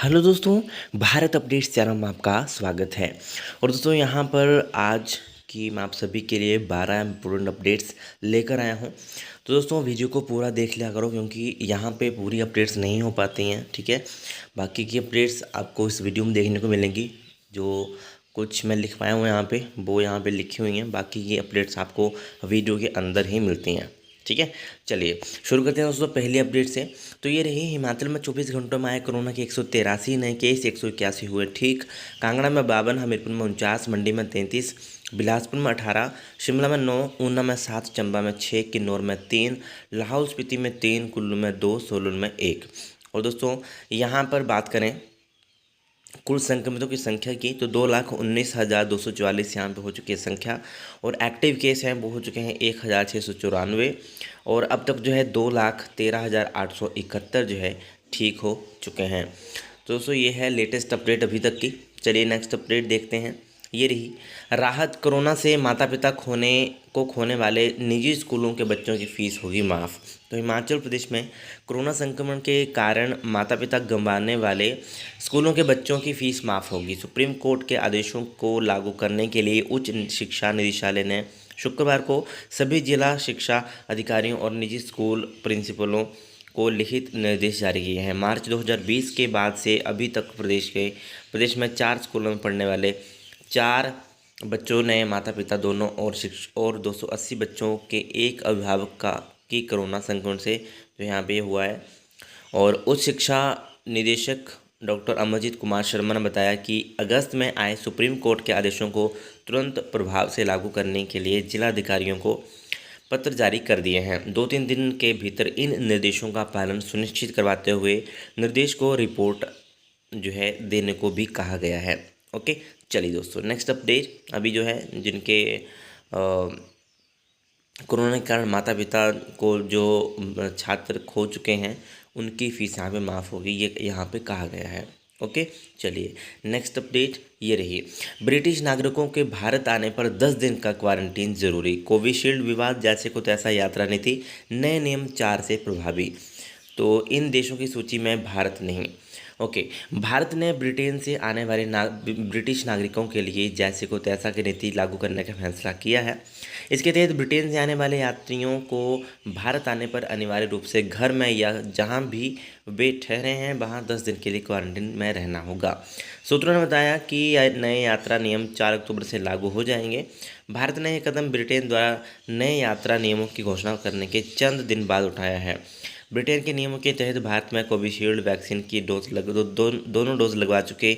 Hello दोस्तों, Bharat updates channel में आपका स्वागत है। और दोस्तों यहाँ पर आज की मैं आप सभी के लिए 12 इम्पोर्टेंट अपडेट्स लेकर आया हूँ। तो दोस्तों वीडियो को पूरा देख लिया करो क्योंकि यहाँ पे पूरी अपडेट्स नहीं हो पाती हैं, ठीक है। बाकी की अपडेट्स आपको इस वीडियो में देखने को मिलेंगी। जो कुछ मैं लिख पाया हूँ यहाँ पे वो यहाँ पे लिखी हुई हैं, बाकी की अपडेट्स आपको वीडियो के अंदर ही मिलती हैं, ठीक है। चलिए शुरू करते हैं दोस्तों पहली अपडेट से। तो ये रही, हिमाचल में 24 घंटों में आए कोरोना के 183 नए केस, 181 हुए ठीक। कांगड़ा में 52, हमीरपुर में 49, मंडी में 33, बिलासपुर में 18, शिमला में 9, ऊना में 7, चंबा में 6, किन्नौर में 3, लाहौल स्पीति में 3, कुल्लू में 2, सोलन में 1। और दोस्तों यहाँ पर बात करें कुल संक्रमितों की संख्या की तो 2,19,244 यहाँ पे हो चुकी है संख्या। और एक्टिव केस हैं वो हो चुके हैं 1,694। और अब तक जो है 2,13,871 जो है ठीक हो चुके हैं। तो दोस्तों ये है लेटेस्ट अपडेट अभी तक की। चलिए नेक्स्ट अपडेट देखते हैं। ये रही, राहत, कोरोना से माता पिता खोने वाले निजी स्कूलों के बच्चों की फ़ीस होगी माफ़। तो हिमाचल प्रदेश में कोरोना संक्रमण के कारण माता पिता गंवाने वाले स्कूलों के बच्चों की फ़ीस माफ़ होगी। सुप्रीम कोर्ट के आदेशों को लागू करने के लिए उच्च शिक्षा निदेशालय ने शुक्रवार को सभी जिला शिक्षा अधिकारियों और निजी स्कूल प्रिंसिपलों को लिखित निर्देश जारी किए हैं। मार्च 2020 के बाद से अभी तक प्रदेश में 4 स्कूलों में पढ़ने वाले 4 बच्चों ने माता पिता दोनों और 280 बच्चों के एक अभिभावक की कोरोना संक्रमण से जो यहाँ पे हुआ है। और उच्च शिक्षा निदेशक डॉक्टर अमरजीत कुमार शर्मा ने बताया कि अगस्त में आए सुप्रीम कोर्ट के आदेशों को तुरंत प्रभाव से लागू करने के लिए जिला अधिकारियों को पत्र जारी कर दिए हैं। 2-3 दिन के भीतर इन निर्देशों का पालन सुनिश्चित करवाते हुए निर्देश को रिपोर्ट जो है देने को भी कहा गया है। ओके, चलिए दोस्तों नेक्स्ट अपडेट। अभी जो है जिनके कोरोना के कारण माता पिता को जो छात्र खो चुके हैं उनकी फ़ीस यहाँ पे माफ़ होगी, ये यहाँ पे कहा गया है। ओके, चलिए नेक्स्ट अपडेट ये रही, ब्रिटिश नागरिकों के भारत आने पर 10 दिन का क्वारंटीन जरूरी। कोविशील्ड विवाद जैसे को तैसा यात्रा नीति, नए नियम 4 से प्रभावी। तो इन देशों की सूची में भारत नहीं। ओके, भारत ने ब्रिटेन से आने वाले ब्रिटिश नागरिकों के लिए जैसे को तैसा की नीति लागू करने का फैसला किया है। इसके तहत ब्रिटेन से आने वाले यात्रियों को भारत आने पर अनिवार्य रूप से घर में या जहां भी वे ठहरे हैं वहां 10 दिन के लिए क्वारंटीन में रहना होगा। सूत्रों ने बताया कि नए यात्रा नियम 4 अक्टूबर से लागू हो जाएंगे। भारत ने यह कदम ब्रिटेन द्वारा नए यात्रा नियमों की घोषणा करने के चंद दिन बाद उठाया है। ब्रिटेन के नियमों के तहत भारत में कोविशील्ड वैक्सीन की दोनों डोज लगवा चुके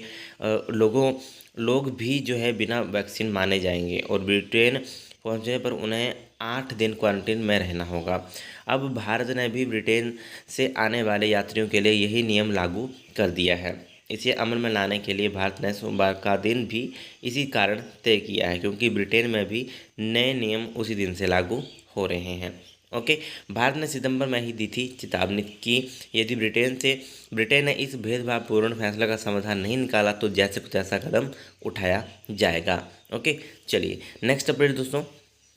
लोग भी जो है बिना वैक्सीन माने जाएंगे और ब्रिटेन पहुंचने पर उन्हें 8 दिन क्वारंटीन में रहना होगा। अब भारत ने भी ब्रिटेन से आने वाले यात्रियों के लिए यही नियम लागू कर दिया है। इसे अमल में लाने के लिए भारत ने सोमवार का दिन भी इसी कारण तय किया है क्योंकि ब्रिटेन में भी नए नियम उसी दिन से लागू हो रहे हैं। ओके, भारत ने सितंबर में ही दी थी चेतावनी कि यदि ब्रिटेन ने इस भेदभावपूर्ण फैसला का समाधान नहीं निकाला तो जैसे कुछ ऐसा कदम उठाया जाएगा। ओके, चलिए नेक्स्ट अपडेट दोस्तों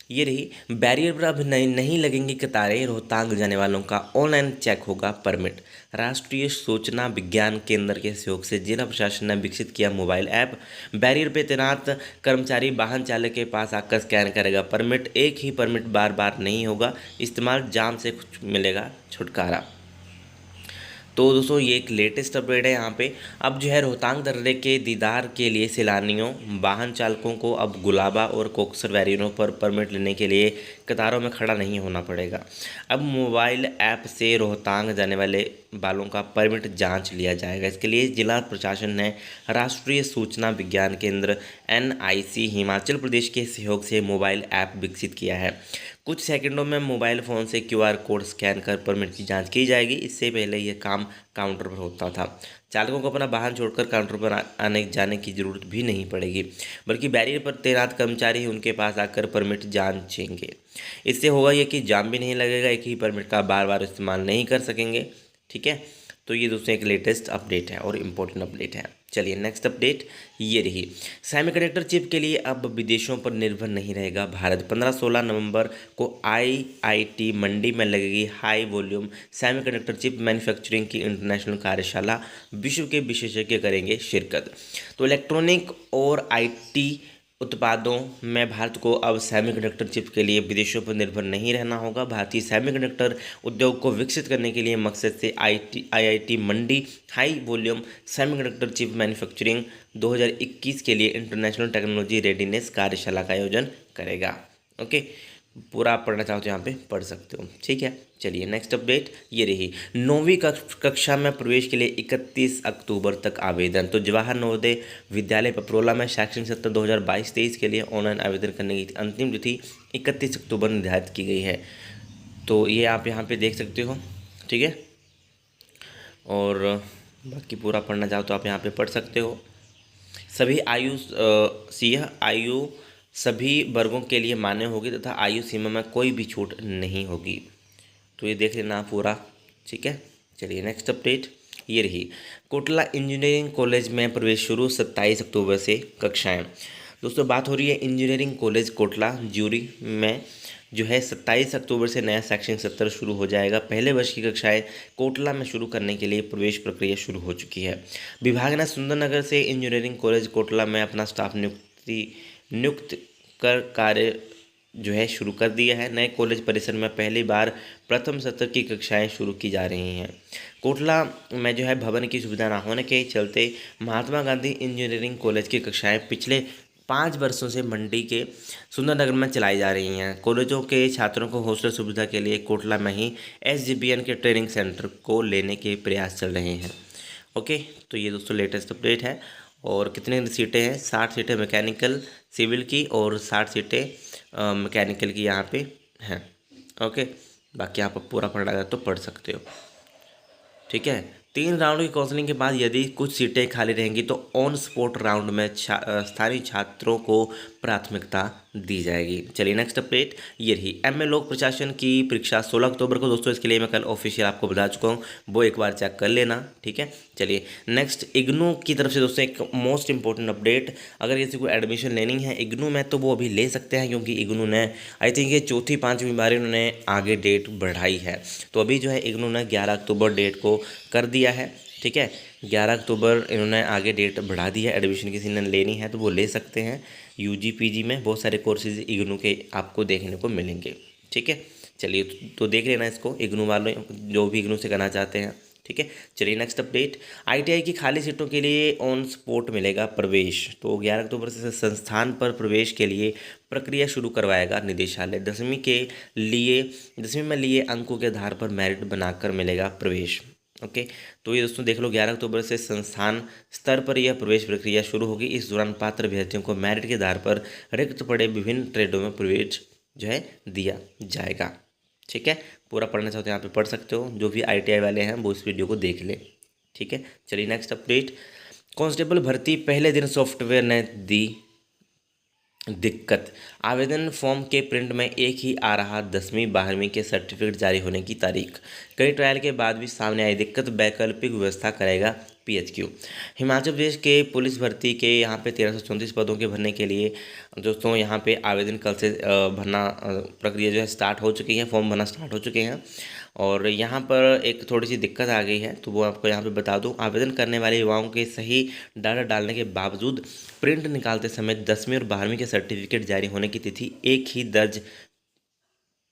ये रही, बैरियर पर अब नहीं लगेंगी कतारें, रोहतांग जाने वालों का ऑनलाइन चेक होगा परमिट। राष्ट्रीय सूचना विज्ञान केंद्र के सहयोग से जिला प्रशासन ने विकसित किया मोबाइल ऐप। बैरियर पर तैनात कर्मचारी वाहन चालक के पास आकर स्कैन करेगा परमिट। एक ही परमिट बार बार नहीं होगा इस्तेमाल, जाम से कुछ मिलेगा छुटकारा। तो दोस्तों ये एक लेटेस्ट अपडेट है यहाँ पे। अब जो है रोहतांग दर्रे के दीदार के लिए सैलानियों वाहन चालकों को अब गुलाबा और कोकसर बैरियरों पर परमिट लेने के लिए कतारों में खड़ा नहीं होना पड़ेगा। अब मोबाइल ऐप से रोहतांग जाने वालों का परमिट जांच लिया जाएगा। इसके लिए जिला प्रशासन ने राष्ट्रीय सूचना विज्ञान केंद्र NIC हिमाचल प्रदेश के सहयोग से मोबाइल ऐप विकसित किया है। कुछ सेकंडों में मोबाइल फ़ोन से QR कोड स्कैन कर परमिट की जांच की जाएगी। इससे पहले यह काम काउंटर पर होता था। चालकों को अपना वाहन छोड़कर काउंटर पर आने जाने की ज़रूरत भी नहीं पड़ेगी, बल्कि बैरियर पर तैनात कर्मचारी ही उनके पास आकर परमिट जांचेंगे। इससे होगा ये कि जाम भी नहीं लगेगा, एक ही परमिट का बार बार इस्तेमाल नहीं कर सकेंगे। ठीक है, तो ये दोस्तों एक लेटेस्ट अपडेट है और इम्पोर्टेंट अपडेट है। चलिए नेक्स्ट अपडेट ये रही, सेमीकंडक्टर चिप के लिए अब विदेशों पर निर्भर नहीं रहेगा भारत। 15-16 नवंबर को आईआईटी मंडी में लगेगी high volume semiconductor chip manufacturing की इंटरनेशनल कार्यशाला, विश्व के विशेषज्ञ करेंगे शिरकत। तो इलेक्ट्रॉनिक और आईटी उत्पादों में भारत को अब सेमीकंडक्टर चिप के लिए विदेशों पर निर्भर नहीं रहना होगा। भारतीय सेमीकंडक्टर उद्योग को विकसित करने के लिए मकसद से IIT Mandi high volume semiconductor chip manufacturing 2021 के लिए इंटरनेशनल टेक्नोलॉजी रेडीनेस कार्यशाला का आयोजन करेगा। ओके, पूरा आप पढ़ना चाहो तो यहाँ पे पढ़ सकते हो, ठीक है। चलिए नेक्स्ट अपडेट ये रही, 9वीं कक्षा में प्रवेश के लिए 31 अक्टूबर तक आवेदन। तो जवाहर नवोदय विद्यालय पपरोला में शैक्षणिक सत्र 2022-23 के लिए ऑनलाइन आवेदन करने की अंतिम तिथि 31 अक्टूबर निर्धारित की गई है। तो ये आप यहाँ पे देख सकते हो, ठीक है। और बाकी पूरा पढ़ना चाहो तो आप यहाँ पे पढ़ सकते हो। सभी आयु सभी वर्गों के लिए मान्य होगी तथा आयु सीमा में कोई भी छूट नहीं होगी। तो ये देख लेना पूरा, ठीक है। चलिए नेक्स्ट अपडेट ये रही, कोटला इंजीनियरिंग कॉलेज में प्रवेश शुरू 27 अक्टूबर से कक्षाएं। दोस्तों बात हो रही है इंजीनियरिंग कॉलेज कोटला ज्यूरी में जो है 27 अक्टूबर से नया शैक्षणिक सत्र शुरू हो जाएगा। पहले वर्ष की कक्षाएं कोटला में शुरू करने के लिए प्रवेश प्रक्रिया शुरू हो चुकी है। विभाग ने सुंदरनगर से इंजीनियरिंग कॉलेज कोटला में अपना स्टाफ नियुक्त कर कार्य जो है शुरू कर दिया है। नए कॉलेज परिसर में पहली बार प्रथम सत्र की कक्षाएं शुरू की जा रही हैं। कोटला में जो है भवन की सुविधा न होने के चलते महात्मा गांधी इंजीनियरिंग कॉलेज की कक्षाएं पिछले 5 वर्षों से मंडी के सुंदरनगर में चलाई जा रही हैं। कॉलेजों के छात्रों को हॉस्टल सुविधा के लिए कोटला में ही एसजीबीएन के ट्रेनिंग सेंटर को लेने के प्रयास चल रहे हैं। ओके, तो ये दोस्तों लेटेस्ट अपडेट है। और कितने सीटें हैं? 60 सीटें मैकेनिकल सिविल की और 60 सीटें मैकेनिकल की यहाँ पे हैं। ओके, बाकी आप पूरा पढ़ना है तो पढ़ सकते हो, ठीक है। 3 राउंड की काउंसलिंग के बाद यदि कुछ सीटें खाली रहेंगी तो ऑन स्पॉट राउंड में स्थानीय छात्रों को प्राथमिकता दी जाएगी। चलिए नेक्स्ट अपडेट ये रही, एमए लोक प्रशासन की परीक्षा 16 अक्टूबर को। दोस्तों इसके लिए मैं कल ऑफिशियल आपको बता चुका हूँ, वो एक बार चेक कर लेना, ठीक है। चलिए नेक्स्ट इग्नू की तरफ से दोस्तों एक मोस्ट इंपॉर्टेंट अपडेट, अगर किसी को एडमिशन लेनी है इग्नू में तो वो अभी ले सकते हैं, क्योंकि इग्नू ने आई थिंक ये 4th-5वीं बार उन्होंने आगे डेट बढ़ाई है। तो अभी जो है इग्नू ने 11 अक्टूबर डेट को कर दिया है, ठीक है। 11 अक्टूबर इन्होंने आगे डेट बढ़ा दी है। एडमिशन किसी ने लेनी है तो वो ले सकते हैं। यूजी पीजी में बहुत सारे कोर्सेज इग्नू के आपको देखने को मिलेंगे, ठीक है। चलिए तो देख लेना इसको, इग्नू वाले जो भी इग्नू से करना चाहते हैं, ठीक है। चलिए नेक्स्ट अपडेट, आईटीआई की खाली सीटों के लिए ऑन स्पॉट मिलेगा प्रवेश। तो 11 अक्टूबर से संस्थान पर प्रवेश के लिए प्रक्रिया शुरू करवाएगा निदेशालय। 10वीं में लिए अंकों के आधार पर मेरिट बनाकर मिलेगा प्रवेश। ओके, तो ये दोस्तों देख लो 11 अक्टूबर से संस्थान स्तर पर यह प्रवेश प्रक्रिया शुरू होगी। इस दौरान पात्र अभ्यर्थियों को मेरिट के आधार पर रिक्त पड़े विभिन्न ट्रेडों में प्रवेश जो है दिया जाएगा, ठीक है। पूरा पढ़ना चाहते हो यहाँ पे पढ़ सकते हो, जो भी आईटीआई वाले हैं वो इस वीडियो को देख ले, ठीक है। चलिए नेक्स्ट अपडेट, कांस्टेबल भर्ती पहले दिन सॉफ्टवेयर ने दी दिक्कत। आवेदन फॉर्म के प्रिंट में एक ही आ रहा 10वीं-12वीं के सर्टिफिकेट जारी होने की तारीख। कई ट्रायल के बाद भी सामने आई दिक्कत, वैकल्पिक व्यवस्था करेगा पीएचक्यू। हिमाचल प्रदेश के पुलिस भर्ती के यहाँ पे 1334 पदों के भरने के लिए दोस्तों यहाँ पे आवेदन कल से भरना प्रक्रिया जो है स्टार्ट हो चुकी है, फॉर्म भरना स्टार्ट हो चुके हैं। और यहाँ पर एक थोड़ी सी दिक्कत आ गई है, तो वो आपको यहाँ पे बता दूँ। आवेदन करने वाले युवाओं के सही डाटा डालने के बावजूद प्रिंट निकालते समय 10वीं और 12वीं के सर्टिफिकेट जारी होने की तिथि एक ही दर्ज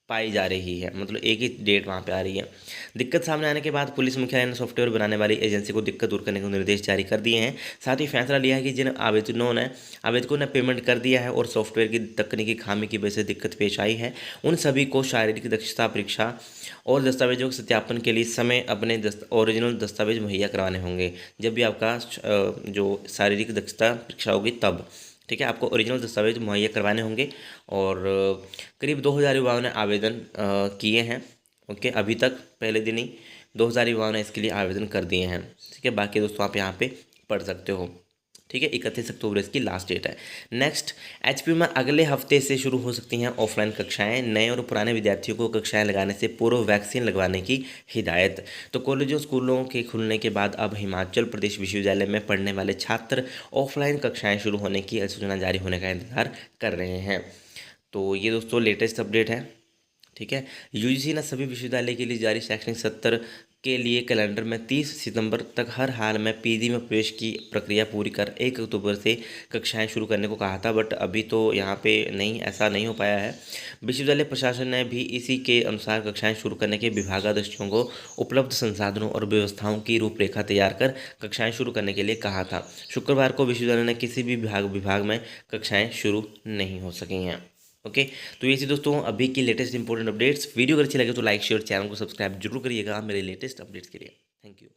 पाई जा रही है, मतलब एक ही डेट वहाँ पे आ रही है। दिक्कत सामने आने के बाद पुलिस मुख्यालय ने सॉफ्टवेयर बनाने वाली एजेंसी को दिक्कत दूर करने के निर्देश जारी कर दिए हैं। साथ ही फैसला लिया है कि जिन आवेदकों ने पेमेंट कर दिया है और सॉफ्टवेयर की तकनीकी खामी की वजह से दिक्कत पेश आई है, उन सभी को शारीरिक दक्षता परीक्षा और दस्तावेजों के सत्यापन के लिए समय अपने ओरिजिनल दस्तावेज मुहैया करवाने होंगे। जब भी आपका जो शारीरिक दक्षता परीक्षा होगी तब, ठीक है, आपको ओरिजिनल दस्तावेज मुहैया करवाने होंगे। और करीब 2000 युवाओं ने आवेदन किए हैं। ओके, अभी तक पहले दिन ही 2000 युवाओं ने इसके लिए आवेदन कर दिए हैं, ठीक है। बाकी दोस्तों आप यहाँ पे पढ़ सकते हो, ठीक है, 31 अक्टूबर इसकी लास्ट डेट है। नेक्स्ट, एचपी में अगले हफ्ते से शुरू हो सकती हैं ऑफलाइन कक्षाएं, नए और पुराने विद्यार्थियों को कक्षाएं लगाने से पूर्व वैक्सीन लगवाने की हिदायत। तो कॉलेजों स्कूलों के खुलने के बाद अब हिमाचल प्रदेश विश्वविद्यालय में पढ़ने वाले छात्र ऑफलाइन कक्षाएं शुरू होने की अधिसूचना जारी होने का इंतजार कर रहे हैं। तो ये दोस्तों लेटेस्ट अपडेट है। ठीक है, यूजीसी ने सभी विश्वविद्यालय के लिए जारी शैक्षणिक सत्र के लिए कैलेंडर में 30 सितंबर तक हर हाल में पीजी में प्रवेश की प्रक्रिया पूरी कर 1 अक्टूबर से कक्षाएं शुरू करने को कहा था, बट अभी तो यहाँ पे नहीं, ऐसा नहीं हो पाया है। विश्वविद्यालय प्रशासन ने भी इसी के अनुसार कक्षाएं शुरू करने के विभागाध्यक्षों को उपलब्ध संसाधनों और व्यवस्थाओं की रूपरेखा तैयार कर कक्षाएं शुरू करने के लिए कहा था। शुक्रवार को विश्वविद्यालय ने किसी भी विभाग में कक्षाएँ शुरू नहीं हो सकी हैं। ओके, तो ये थी दोस्तों अभी की लेटेस्ट इंपॉर्टेंट अपडेट्स। वीडियो अगर अच्छी लगे तो लाइक शेयर, चैनल को सब्सक्राइब जरूर करिएगा मेरे लेटेस्ट अपडेट्स के लिए। Thank you.